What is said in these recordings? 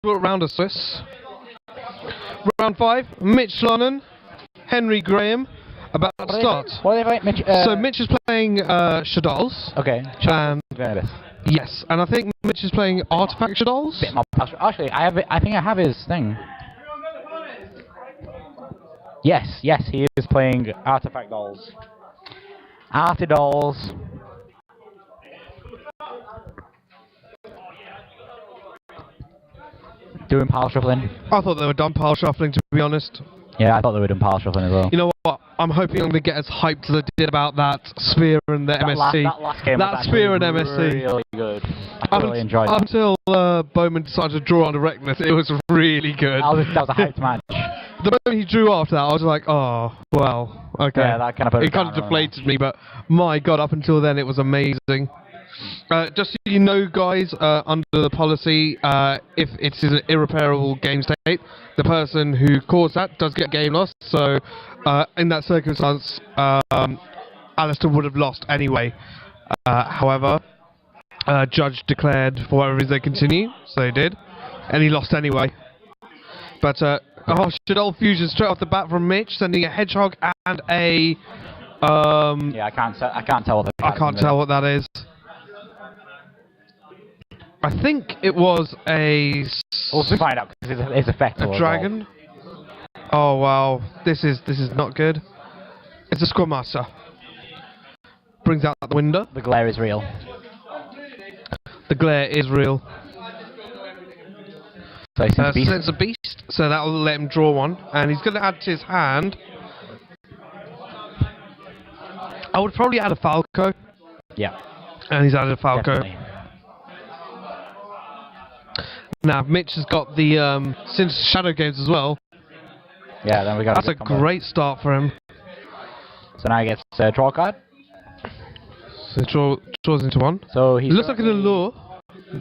round of Swiss. Round 5, Mitch Lonnen, Henry Graham, about to start. What are they Mitch, So Mitch is playing Shaddolls. Okay. And yes, and I think Mitch is playing Artifact Shaddolls. Bit more actually, I think I have his thing. Yes, he is playing Artifact Dolls. Dolls. Doing pile shuffling. I thought they were done pile shuffling, to be honest. Yeah, I thought they were doing pile shuffling as well. You know what? I'm hoping I'm going to get as hyped as I did about that Sphere and the MSC. That last game was Sphere and MSC. Really good. I really enjoyed it. Until Bowman decided to draw on a Reckless, it was really good. That was a hyped match. The moment he drew after that, I was like, oh, well, okay. Yeah, that kind of it kind of deflated me, but my god, up until then, it was amazing. Just so you know, guys, under the policy, if it is an irreparable game state, the person who caused that does get game loss. So, in that circumstance, Alistair would have lost anyway. However, judge declared for whatever reason they continue, so they did, and he lost anyway. But Shaddoll fusion straight off the bat from Mitch, sending a hedgehog and a. Yeah, I can't tell what. I can't tell what that is. I think it was a. We'll find out because it's effective. A dragon. Oh wow, this is not good. It's a Scrum Master. Brings out the window. The glare is real. The glare is real. So Sense a beast. So that will let him draw one, and he's going to add to his hand. I would probably add a Falco. Yeah. And he's added a Falco. Definitely. Now Mitch has got the since Shadow games as well. Yeah, then we got. That's a great start for him. So now he gets a draw card. So draws into one. So he looks like an allure.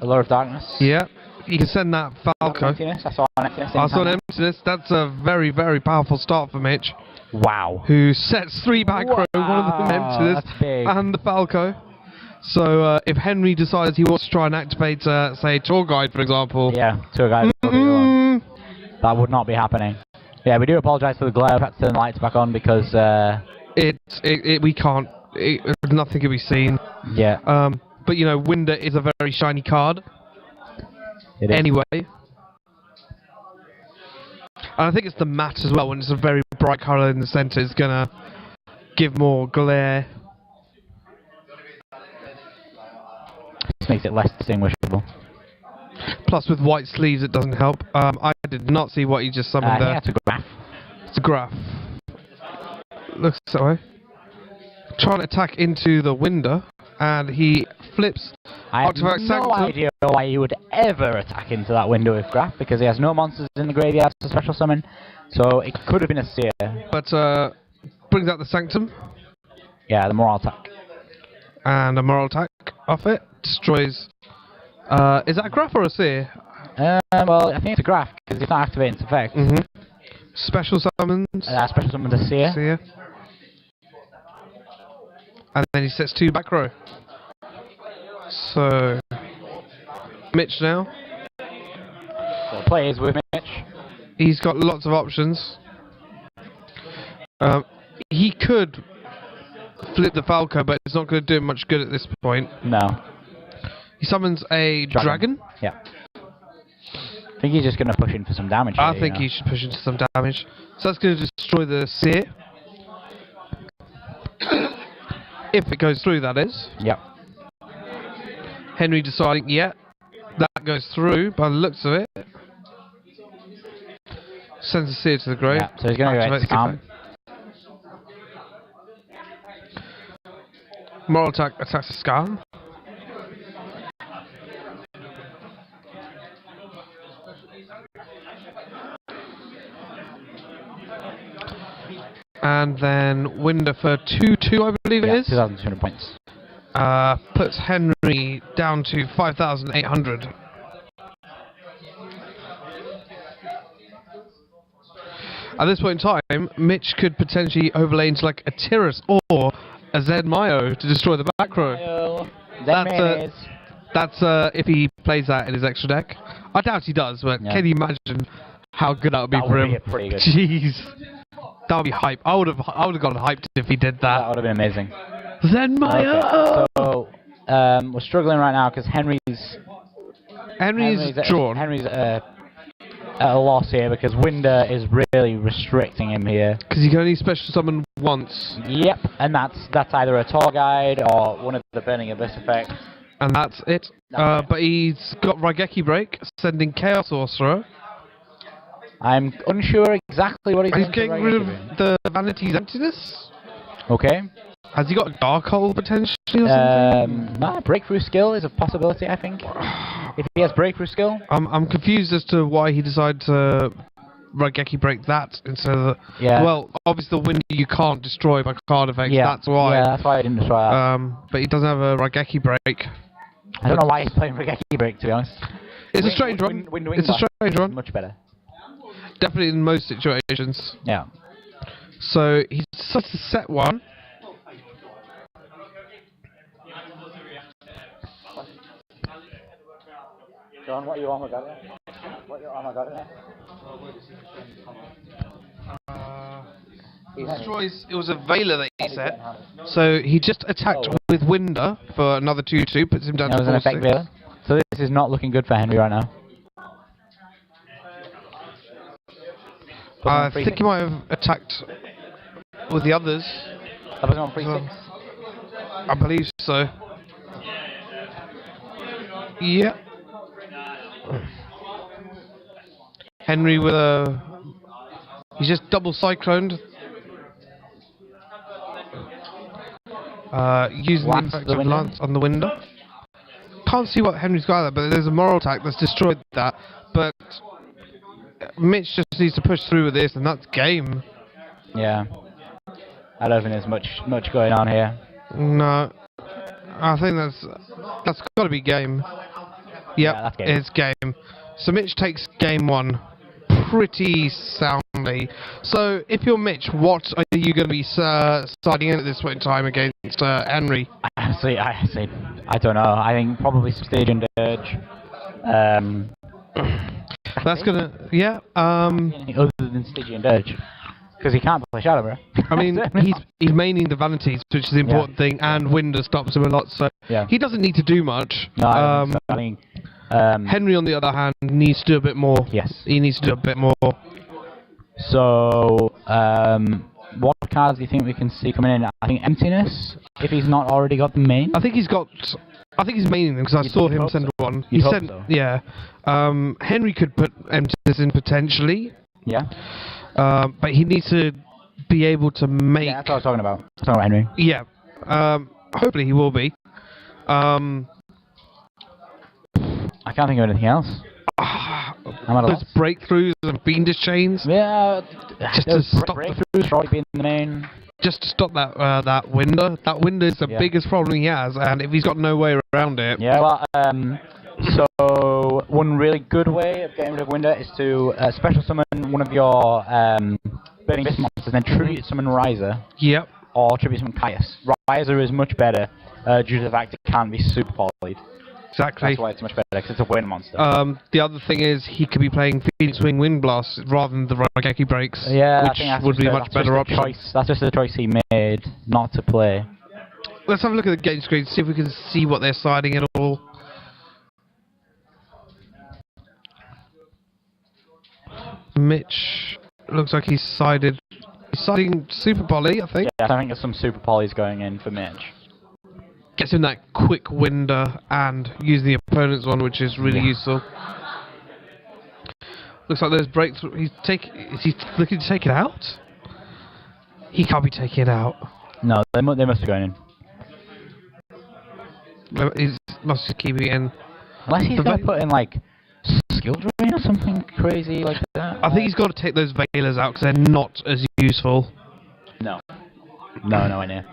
Allure of Darkness. Yeah, you can send that Falco. I saw an emptiness. I saw an emptiness. That's a very, very powerful start for Mitch. Wow. Who sets 3 back row, one of them emptiness, and the Falco. So if Henry decides he wants to try and activate, say, Tour Guide, for example. Yeah, Tour Guide. That would not be happening. Yeah, we do apologise for the glare. We've had to turn the lights back on because we can't. Nothing can be seen. Yeah. But you know, Winder is a very shiny card. It is. Anyway. And I think it's the matte as well. When it's a very bright colour in the centre, it's gonna give more glare. This makes it less distinguishable. Plus, with white sleeves, it doesn't help. I did not see what he just summoned there. That's a graph. It's a graph. Looks that way. Trying to attack into the window, and he flips. I have no idea why he would ever attack into that window with graph, because he has no monsters in the graveyard to special summon, so it could have been a Seer. But brings out the Sanctum. Yeah, the Moral Attack. And a Moral Attack off it. Destroys. Is that a graph or a Seer? Well, I think it's a graph, because it's not activating its effect. Special summons. Special summons a Seer. And then he sets 2 back row. So Mitch now. So plays with Mitch. He's got lots of options. He could flip the Falco, but it's not going to do him much good at this point. No. He summons a dragon. Yeah. I think he's just going to push in for some damage. I think he should push into some damage. So that's going to destroy the Seer. If it goes through, that is. Yep. Henry deciding, yeah, that goes through by the looks of it. Sends a Seer to the grave. Yeah, so he's going to go Scam. Moral Attack attacks a Scam. And then Winder for 2-2, I believe it is. 2,200 points. Puts Henry down to 5,800. At this point in time, Mitch could potentially overlay into like a Tyrus or a Z-Myo to destroy the back row. That's if he plays that in his extra deck. I doubt he does, but Yeah. can you imagine how good that would be That for would him? be pretty good. Jeez, that would be hype. I would have gotten hyped if he did That that. would have been amazing. Zenmaier. Okay, so we're struggling right now because Henry's drawn. Henry's at a loss here because Winder is really restricting him here. Because he can only special summon once. Yep, and that's either a tour guide or one of the Burning Abyss effects. And that's it. But he's got Raigeki Break, sending Chaos Sorcerer. I'm unsure exactly what he's He's doing to getting rid of Raigeki. the Vanity's Emptiness. Okay. Has he got a Dark Hole potentially or something? Breakthrough skill is a possibility, I think. If he has breakthrough skill. I'm confused as to why he decided to Raigeki Break that instead of the... Yeah. Well, obviously the window you can't destroy by card effects, Yeah. that's why. Yeah, that's why I didn't destroy that. But he doesn't have a Raigeki Break. I don't know why he's playing Raigeki Break, to be honest. It's a strange one. It's a strange one. Much better. Definitely in most situations. Yeah. So he decides to set one. John, what you on about it? What you on about it? He destroys. It was a Veiler that he set. So he just attacked with Winder for another 2/2, puts him down That to was an effect 4/6. Veiler. So this is not looking good for Henry right now. I think he might have attacked with the others. That was on 3/6. I believe so. Yeah. Henry with a... He's just double cycloned. Using the effect of Lance on the window. Can't see what Henry's got there, but there's a moral attack that's destroyed that. But Mitch just needs to push through with this, and that's game. Yeah. I don't think there's much going on here. No. I think that's got to be game. Yep, Yeah, that's game. it's game. So Mitch takes game one pretty soundly. So if you're Mitch, what are you going to be siding in at this point in time against Henry? Honestly, I don't know. I think probably some stage and dirge. That's gonna, yeah. Anything other than Stygian and dirge, because he can't play Shadow, bro. I mean, he's maining the vanities, which is the important thing, and Winder stops him a lot, so he doesn't need to do much. No, I think Henry, on the other hand, needs to do a bit more. Yes. He needs to do a bit more. So, what cards do you think we can see coming in? I think Emptiness, if he's not already got the main. I think he's maining them, because I saw him send one. He sent, so. yeah. Henry could put Emptiness in potentially. Yeah. But he needs to be able to make... Yeah, that's what I was talking about. I was talking about Henry. Yeah. Hopefully he will be. I can't think of anything else. I'm at a Those loss. breakthroughs and fiendish chains. Yeah, Just to stop breakthroughs, probably being the main. Just to stop that window. That window is the biggest problem he has, and if he's got no way around it... Yeah, well, so one really good way of getting rid of Winder is to special summon one of your Burning Abyss monsters, then tribute summon Riser. Yep. Or tribute summon Caius. Riser is much better due to the fact it can't be super polyed. Exactly. That's why it's much better, because it's a wind monster. The other thing is he could be playing Phoenix Wing Wind Blast rather than the Raigeki Breaks, yeah, which would be a much better option. That's just the choice he made not to play. Let's have a look at the game screen, see if we can see what they're siding at all. Mitch looks like he's siding Super Poly, I think. Yeah, I think there's some super polys going in for Mitch. Gets him that quick winder and using the opponent's one, which is really useful. Looks like there's breakthrough. Is he looking to take it out? He can't be taking it out. No, they must be going in. He must just keep it in. Unless he's going to put in like skill drain or something crazy like that. I think he's got to take those Veilers out because they're not as useful. No. No idea.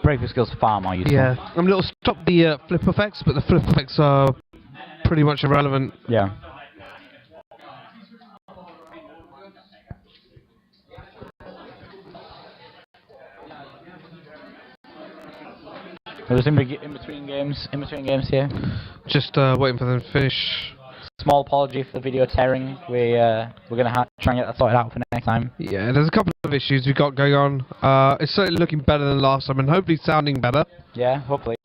Breakthrough skill's far more useful. Yeah, I'm going to stop the flip effects, but the flip effects are pretty much irrelevant. Yeah. was in between games here. Just waiting for them to finish. Small apology for the video tearing. We're gonna try and get that sorted out for next time. Yeah, there's a couple of issues we've got going on. It's certainly looking better than last time, and hopefully sounding better. Yeah, hopefully.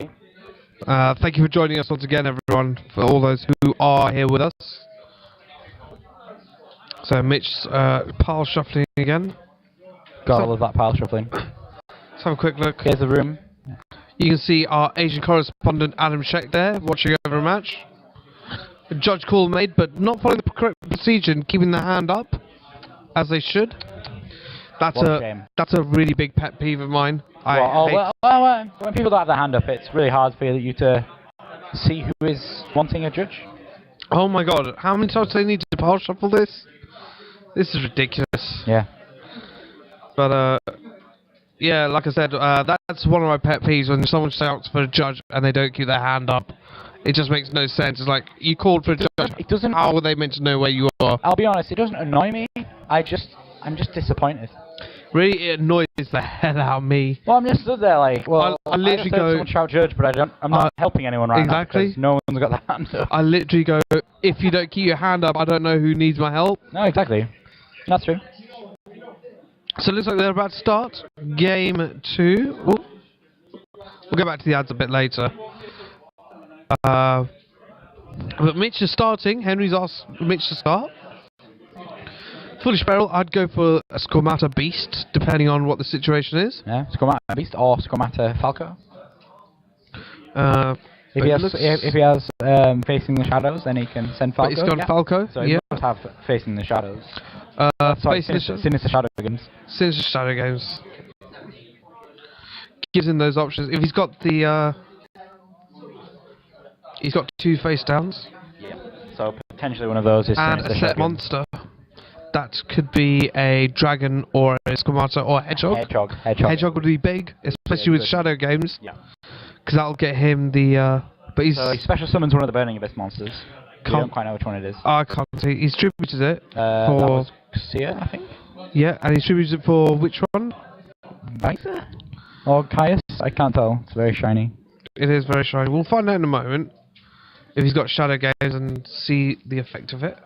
Thank you for joining us once again, everyone, for all those who are here with us. So Mitch's pile shuffling again. Got all of that pile shuffling. Let's have a quick look. Here's the room. You can see our Asian correspondent Adam Sheck there, watching over a match. A judge call made, but not following the correct procedure and keeping their hand up, as they should. That's a really big pet peeve of mine. When people don't have their hand up, it's really hard for you to see who is wanting a judge. Oh my god, how many times do they need to pile shuffle this? This is ridiculous. Yeah. But, yeah, like I said, that's one of my pet peeves when someone shouts for a judge and they don't keep their hand up. It just makes no sense. It's like, you called for a judge, how were they meant to know where you are? I'll be honest, it doesn't annoy me, I'm just disappointed. Really, it annoys the hell out of me. Well, I'm just stood there like, well, I literally just heard someone shout judge, but I'm not helping anyone right now because no one's got their hand up. I literally go, if you don't keep your hand up, I don't know who needs my help. No, exactly. That's true. So it looks like they're about to start game 2. Ooh. We'll go back to the ads a bit later. But Mitch is starting. Henry's asked Mitch to start. Foolish Beryl, I'd go for a Squamata Beast, depending on what the situation is. Yeah, Squamata Beast or Squamata Falco. If he has facing the shadows, then he can send Falco. But he's gone Falco. So he must have facing the shadows. Sinister Shadow Games. Sinister Shadow Games. Gives him those options. If he's got the he's got 2 face downs. Yeah. So potentially one of those is and Sinister a set Shadow monster. That could be a dragon or a Squamata or a hedgehog. Hedgehog would be big, especially with Shadow Games. Yeah. Because that'll get him the. But he's. So he special summons one of the Burning Abyss monsters. We don't quite know which one it is. I can't see. He's distributed it for. That was Sia, I think. Yeah, and he distributed it for which one? Visa? Or Caius? I can't tell. It's very shiny. It is very shiny. We'll find out in a moment if he's got Shadow Games and see the effect of it.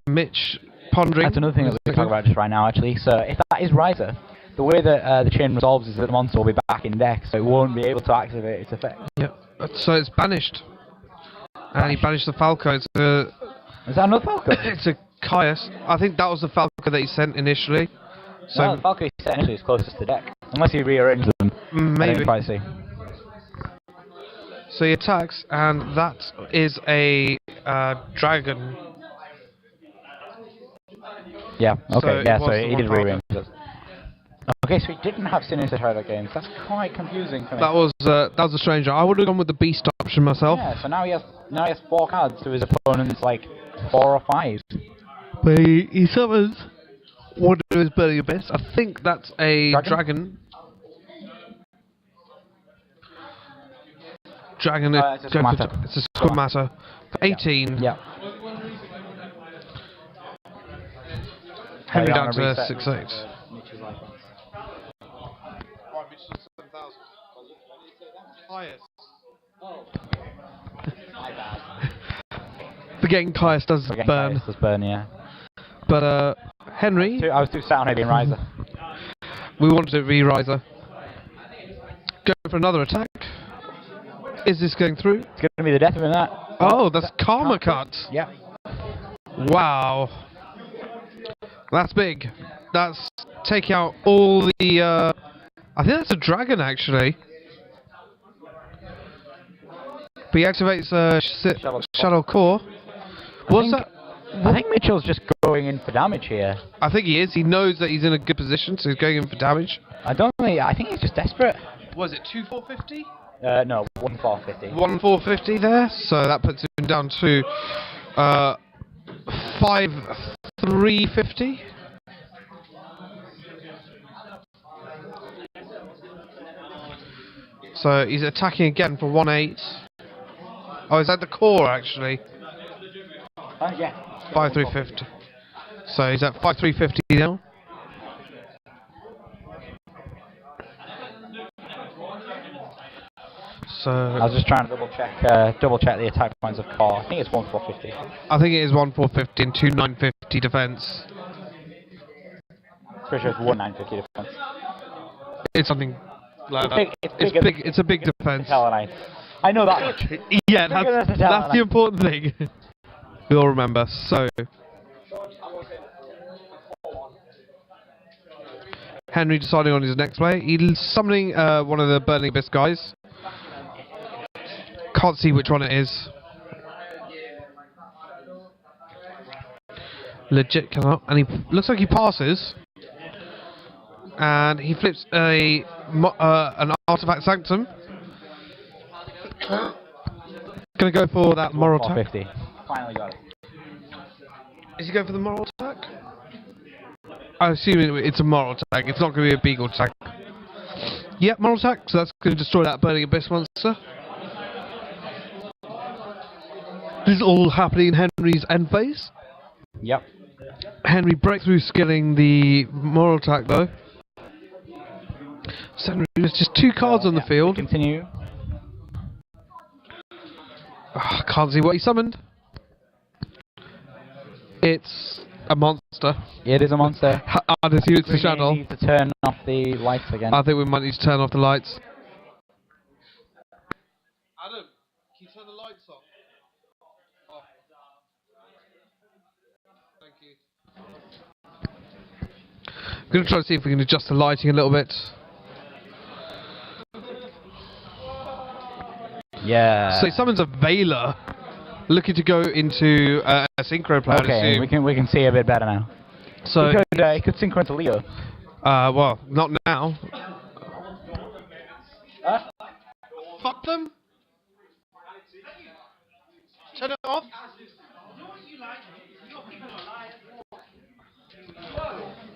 Mitch pondering. That's another thing that we can talk about just right now, actually. So if that is Riser, the way that the chain resolves is that the monster will be back in deck, so it won't be able to activate its effect. Yep. So it's banished. And he banished the Falco. Is that another Falco? It's a Caius. I think that was the Falco that he sent initially. So no, the Falco he sent initially is closest to deck. Unless he rearranged them. Maybe. I didn't quite see. So he attacks, and that is a dragon. Yeah, okay, so he did rearrange it. Okay, so he didn't have Sinister Shadow Games. That's quite confusing for me. That was a strange one. I would have gone with the Beast option myself. Yeah, so now he has 4 cards to his opponent's like 4 or 5. But he summons one of his Burning Abyss. I think that's a dragon. It's a Squamata. It's a Squamata. For 18. Yeah. Henry down to 6-8. Forgetting Caius does burn. Caius does burn, yeah. But Henry. I was too sad on being Riser. We wanted to be Riser. Go for another attack. Is this going through? It's going to be the death of him, that. Oh, that's Karma Cut. Yeah. Wow. That's big. That's taking out all the. I think that's a dragon actually. But he activates Shaddoll Core. What's that? I think Mitchell's just going in for damage here. I think he is. He knows that he's in a good position, so he's going in for damage. I think he's just desperate. Was it 2-4-50? No, 1-4-50. 1-4-50 there, so that puts him down to 5-3-50. So he's attacking again for 1-8. Oh, is that the core actually? Yeah. 5-3-50. So he's at 5-3-50 now. So I was just trying to double check the attack points of core. I think it's 1,450. I think it is 1,450 and 2,950 defense. Pretty sure it's 1,950 defense. It's something like that. Big, It's big. It's a big defense. I know that much. Yeah, that's the important thing. We all remember. So Henry deciding on his next play. He's summoning one of the Burning Abyss guys. Can't see which one it is. Legit cannot. And he looks like he passes. And he flips an artifact sanctum. Gonna go for that moral attack. 50. Finally got it. Is he going for the moral attack? I assume it's a moral attack. It's not going to be a beagle attack. Yep, moral attack. So that's going to destroy that Burning Abyss monster. This is all happening in Henry's end phase. Yep. Henry breakthrough skilling the moral attack though. So Henry has just 2 cards on the field. Continue. Oh, can't see what he summoned. It's a monster. It is a monster. I'd assume it's a Shaddoll. Need to turn off the lights again. I think we might need to turn off the lights. Adam, can you turn the lights off? Off. Thank you. I'm going to try to see if we can adjust the lighting a little bit. Yeah. So he summons a Veiler, looking to go into a synchro play. Okay, we can see a bit better now. So he could synchro into Leo. Well, not now. Huh? Fuck them. Turn it off.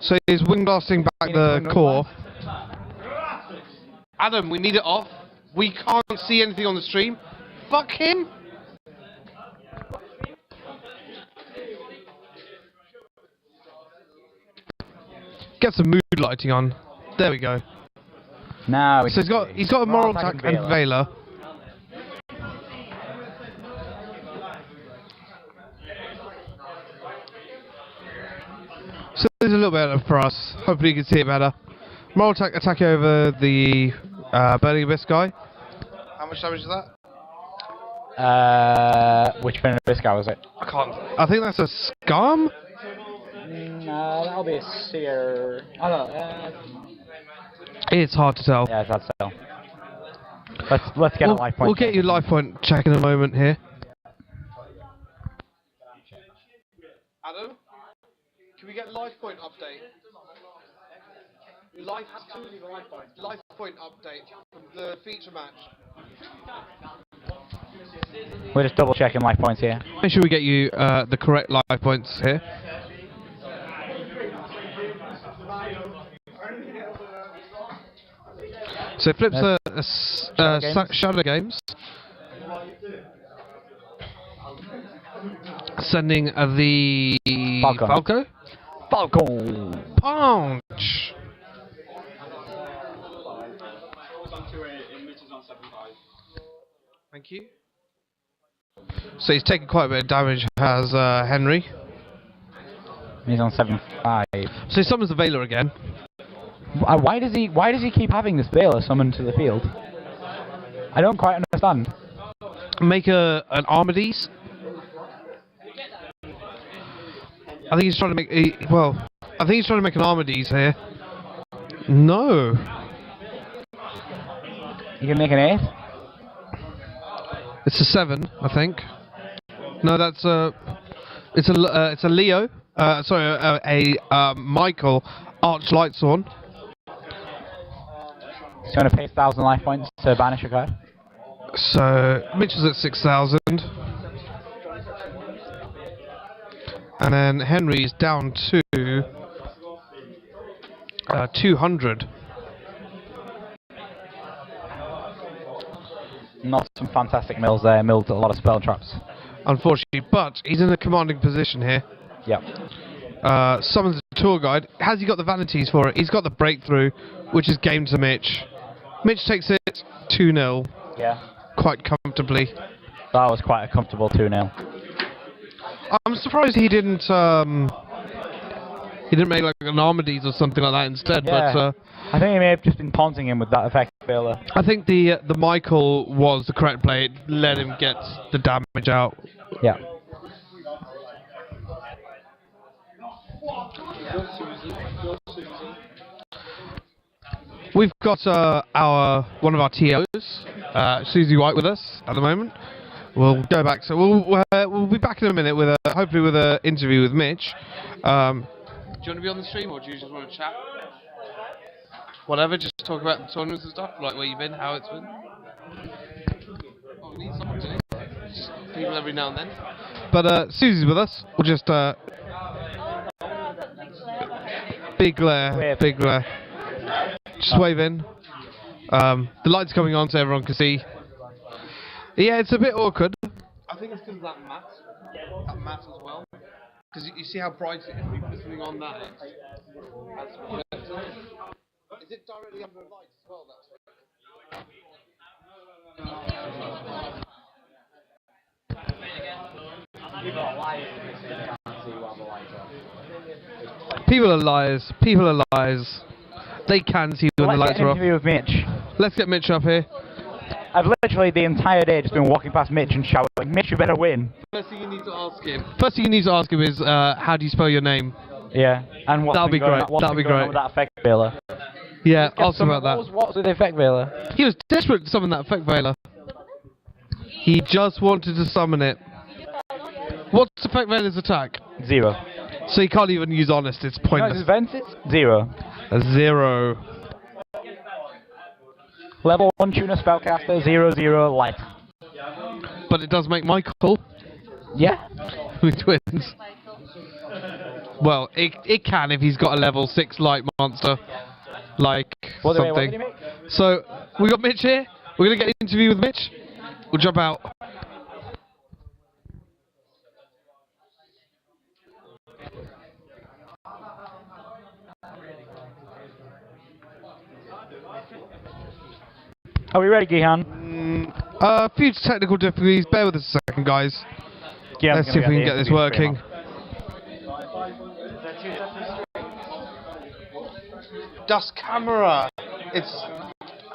So he's wing blasting back the core. Adam, we need it off. We can't see anything on the stream. Fuck him. Get some mood lighting on. There we go. Now so he's got a moral attack and Veiler. So there's a little better for us. Hopefully you can see it better. Moral attack over the Burning Abyss guy. How much damage is that? Which Burning Abyss guy was it? I can't. I think that's a Scum? No, that'll be a Seer. I don't know. It's hard to tell. Yeah, it's hard to tell. Let's get a life point. We'll get your life point check in a moment here. Adam, can we get life point update? Life point update from the feature match. We're just double checking life points here. Make sure we get you the correct life points here. So it flips Shadow Games. Sending the Falco. Punch! Thank you. So he's taken quite a bit of damage, has Henry. He's on 7-5. So he summons the Veiler again. Why does he keep having this Veiler summoned to the field? I don't quite understand. Make an Armades. I think he's trying to make I think he's trying to make an Armades here. No. You can make an 8? It's a 7, I think. No, that's it's a Leo. Sorry, a Michael Arch Lightsworn. He's going to pay 1,000 life points to banish a card. So Mitch is at 6,000, and then Henry's down to 200. Not some fantastic mills there. Milled a lot of spell traps. Unfortunately, but he's in a commanding position here. Yep. Summons the tour guide. Has he got the vanities for it? He's got the breakthrough, which is game to Mitch. Mitch takes it 2-0. Yeah. quite comfortably. That was quite a comfortable 2-0. I'm surprised he didn't make like an Armades or something like that instead. Yeah. But I think he may have just been taunting him with that effect failure. I think the Michael was the correct play. It let him get the damage out. Yeah. We've got one of our TOs, Susie White, with us at the moment. We'll go back. So we'll be back in a minute with hopefully with an interview with Mitch. Do you want to be on the stream, or do you just want to chat? Whatever, just talk about the tournaments and stuff, like where you've been, how it's been. Oh, we need someone to just people every now and then. But Susie's with us. We'll just big glare, big glare. Just wave in. The light's coming on so everyone can see. Yeah, it's a bit awkward. I think it's because of that mat. That mat as well. Because you see how bright it is. We put something on that. Is it directly under a light as well? People are liars. People are liars. They can see when the lights are off. Let's get an interview with Mitch. Let's get Mitch up here. I've literally the entire day just been walking past Mitch and shouting, Mitch, you better win. First thing you need to ask him. First thing you need to ask him is, how do you spell your name? Yeah, and what's That'll be great. That'll be great. With that effect veiler. Yeah, ask him about that. What was with the effect veiler? He was desperate to summon that effect veiler. He just wanted to summon it. What's effect veiler's attack? 0. So he can't even use honest. It's pointless. You know his event is 0. A 0. Level 1 tuner spellcaster 0/0 light. But it does make Michael. Yeah. With twins. Well, it can if he's got a level 6 light monster. Like something. What did he make? So we got Mitch here. We're gonna get an interview with Mitch. We'll jump out. Are we ready, Gihan? A few technical difficulties. Bear with us a second, guys. Yeah, let's see if we can get this working. Dust camera. It's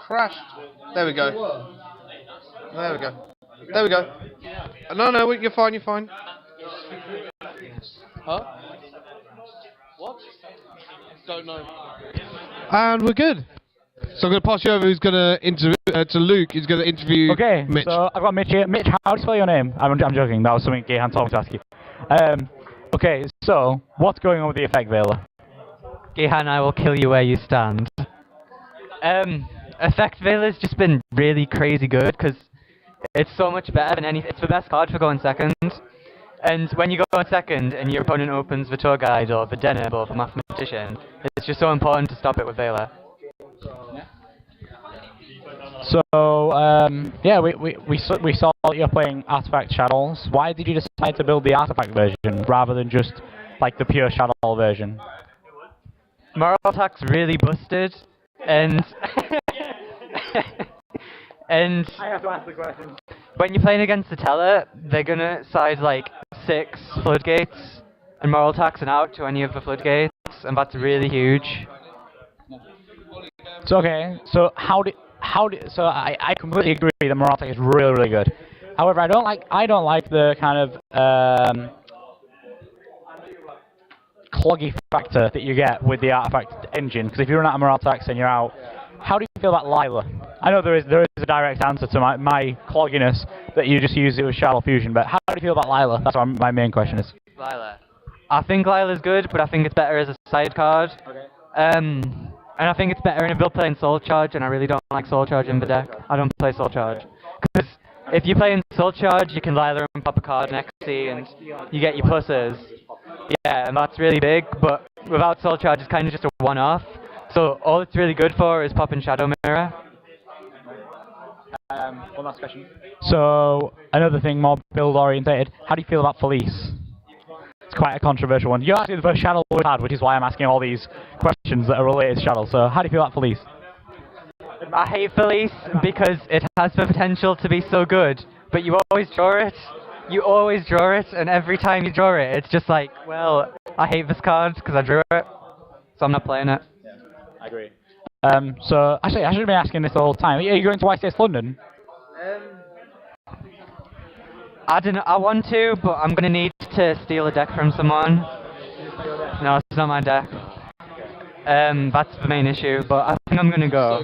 crashed. There we go. There we go. There we go. No, you're fine. You're fine. Huh? What? Don't know. And we're good. So I'm going to pass you over. Who's going to Luke? Who's going to interview Mitch. So I've got Mitch here. Mitch, how do you spell your name? I'm joking. That was something Gahan told me to ask you. Okay, so what's going on with the effect veiler? Gahan, I will kill you where you stand. Effect Veiler's just been really crazy good because it's so much better than anything. It's the best card for going second. And when you go on second and your opponent opens the Tour Guide or the Deneb or the Mathematician, it's just so important to stop it with Veiler. So, yeah, we saw that you're playing Artifact Shaddolls. Why did you decide to build the Artifact version rather than just like the pure Shaddoll version? Moral Attack's really busted, and and I have to ask the question. When you're playing against the Teller, they're gonna side like 6 floodgates, and Moral Attack's an out to any of the floodgates, and that's really huge. So okay, so so I completely agree that Moral Attack is really good. However, I don't like the kind of cloggy factor that you get with the Artifact engine, because if you run out of Moral Attacks then you're out. How do you feel about Lila? I know there is a direct answer to my clogginess that you just use it with Shadow Fusion, but how do you feel about Lila? That's what my main question is. Lila. I think Lila's good, but I think it's better as a side card. Okay. And I think it's better in a build playing Soul Charge, and I really don't like Soul Charge in the deck. I don't play Soul Charge. Because if you play in Soul Charge, you can Lila and pop a card next to you, and you get your pluses. Yeah, and that's really big, but without Soul Charge, it's kind of just a one-off. So all it's really good for is popping Shadow Mirror. One last question. So, another thing more build-orientated, how do you feel about Felice? It's quite a controversial one. You're actually the first Shaddle we've had, which is why I'm asking all these questions that are related to Shaddle. So, how do you feel about Felice? I hate Felice because it has the potential to be so good, but you always draw it. You always draw it, and every time you draw it, it's just like, well, I hate this card because I drew it, so I'm not playing it. I agree. So actually, I should have been asking this the whole time. Are you going to YCS London? I don't know. I want to, but I'm gonna need to steal a deck from someone. No, it's not my deck. That's the main issue, but I think I'm gonna go.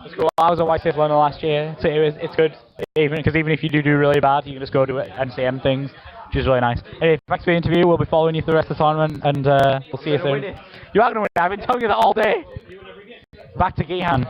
It's cool. I was at YCS London last year, so it's good. Even if you do really bad, you can just go do it NCM things, which is really nice. Anyway, thanks for the interview. We'll be following you through the rest of the tournament, and we'll see you soon. You are gonna win it. I've been telling you that all day. Back to Gihan.